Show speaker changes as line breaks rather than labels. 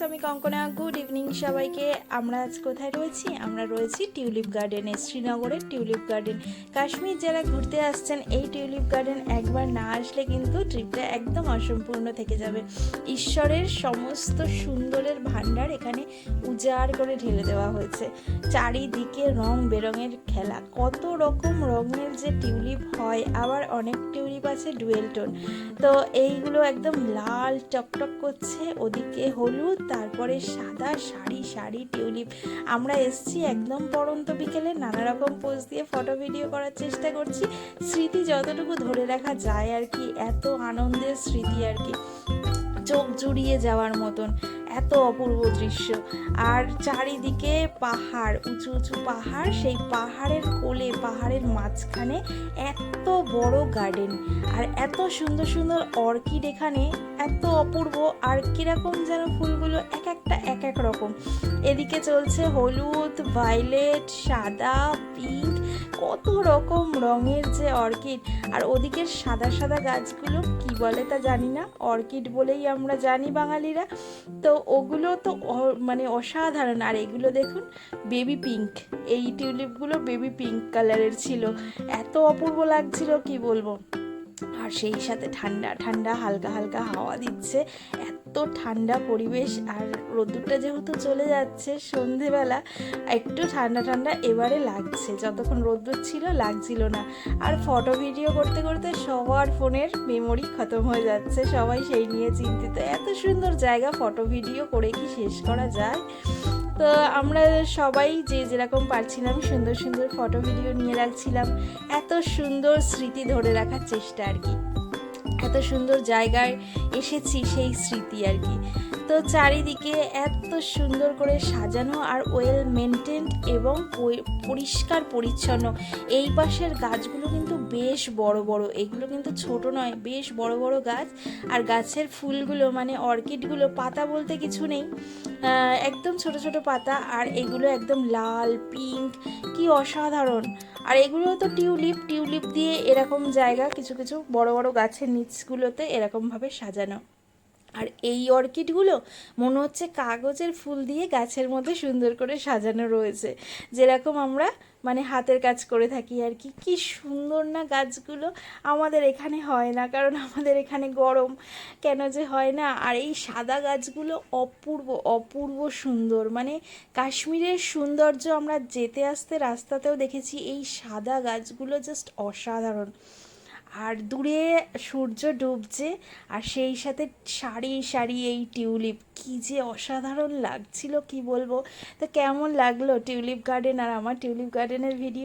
আমি Konkona. Good evening সবাইকে। আমরা আজ কোথায় রয়েছি? আমরা রয়েছি টিউলিপ গার্ডেনে, শ্রীনগরের টিউলিপ গার্ডেন। কাশ্মীর যারা ঘুরতে আসছেন, এই টিউলিপ গার্ডেন একবার না আসলে কিন্তু ট্রিপটা একদম অসম্পূর্ণ থেকে যাবে। ঈশ্বরের সমস্ত সুন্দরের ভাণ্ডার এখানে উজাড় করে ঢেলে দেওয়া হয়েছে। চারিদিকে রং বেরঙের খেলা, কত রকম রঙের যে টিউলিপ হয়, আবার অনেক টিউলিপ আছে ডুয়েল টোন। তো এইগুলো একদম লাল টকটক করছে, ওদিকে হলুদ, তারপরে সাদা, সারি সারি টিউলিপ। আমরা এসছি একদম পড়ন্ত বিকেলে, নানা রকম পোজ দিয়ে ফটো ভিডিও করার চেষ্টা করছি, স্মৃতি যতটুকু ধরে রাখা যায় আর কি। এত আনন্দের স্মৃতি আর কি, চোখ জুড়িয়ে যাওয়ার মতন এত অপূর্ব দৃশ্য। আর চারিদিকে পাহাড়, উঁচু উঁচু পাহাড়, সেই পাহাড়ের কোলে, পাহাড়ের মাঝখানে এত বড় গার্ডেন, আর এত সুন্দর সুন্দর অর্কিড এখানে, এত অপূর্ব। আর কীরকম যেন ফুলগুলো এক একটা এক এক রকম। এদিকে চলছে হলুদ, ভায়োলেট, সাদা, পিঙ্ক, কত রকম রঙের যে অর্কিড। আর ওদিকের সাদা সাদা গাছগুলো কি বলে তা জানি না, অর্কিড বলেই আমরা জানি বাঙালিরা। তো ওগুলো তো মানে অসাধারণ। আর এগুলো দেখুন বেবি পিঙ্ক, এই টিউলিপগুলো বেবি পিঙ্ক কালারের ছিল, এত অপূর্ব লাগছিল কি বলবো। আর সেই সাথে ঠান্ডা ঠান্ডা হালকা হালকা হাওয়া দিচ্ছে, এত ঠান্ডা পরিবেশ। আর রোদ্দুরটা যেহেতু চলে যাচ্ছে সন্ধেবেলা, একটু ঠান্ডা ঠান্ডা এবারে লাগছে, যতক্ষণ রোদ্দুর ছিল লাগছিল না। আর ফটো ভিডিও করতে করতে সবার ফোনের মেমোরি খতম হয়ে যাচ্ছে, সবাই সেই নিয়ে চিন্তিত। এত সুন্দর জায়গা, ফটো ভিডিও করে কি শেষ করা যায়? তো আমরা সবাই যে যেরকম পারছিলাম সুন্দর সুন্দর ফটো ভিডিও নিয়ে রাখছিলাম, এত সুন্দর স্মৃতি ধরে রাখার চেষ্টা আর কি। এত সুন্দর জায়গায় এসেছি, সেই স্মৃতি আর কি। তো চারিদিকে এত সুন্দর করে সাজানো আর ওয়েল মেনটেন্ড এবং পরিষ্কার পরিচ্ছন্ন। এই পাশের গাছগুলো কিন্তু বেশ বড় বড়, এগুলো কিন্তু ছোট নয়, বেশ বড় বড় গাছ। আর গাছের ফুলগুলো মানে অর্কিডগুলো, পাতা বলতে কিছু নেই, একদম ছোট ছোট পাতা। আর এগুলো একদম লাল পিঙ্ক, কি অসাধারণ। আর এগুলো তো টিউলিপ, টিউলিপ দিয়ে এরকম জায়গা কিছু কিছু বড় বড় গাছের নিচগুলোতে এরকমভাবে সাজানো। আর এই অর্কিডগুলো মনে হচ্ছে কাগজের ফুল দিয়ে গাছের মধ্যে সুন্দর করে সাজানো রয়েছে, যেরকম আমরা মানে হাতের কাজ করে থাকি আর কি। কি সুন্দর না গাছগুলো! আমাদের এখানে হয় না, কারণ আমাদের এখানে গরম, কেন যে হয় না। আর এই সাদা গাছগুলো অপূর্ব অপূর্ব সুন্দর, মানে কাশ্মীরের সৌন্দর্য আমরা যেতে আসতে রাস্তাতেও দেখেছি, এই সাদা গাছগুলো জাস্ট অসাধারণ। আর দূরে সূর্য ডুবছে, আর সেই সাথে সারি সারি এই টিউলিপ, কি যে অসাধারণ লাগছিল কি বলবো। তো কেমন লাগলো টিউলিপ গার্ডেন আর আমার টিউলিপ গার্ডেনের ভিডিও?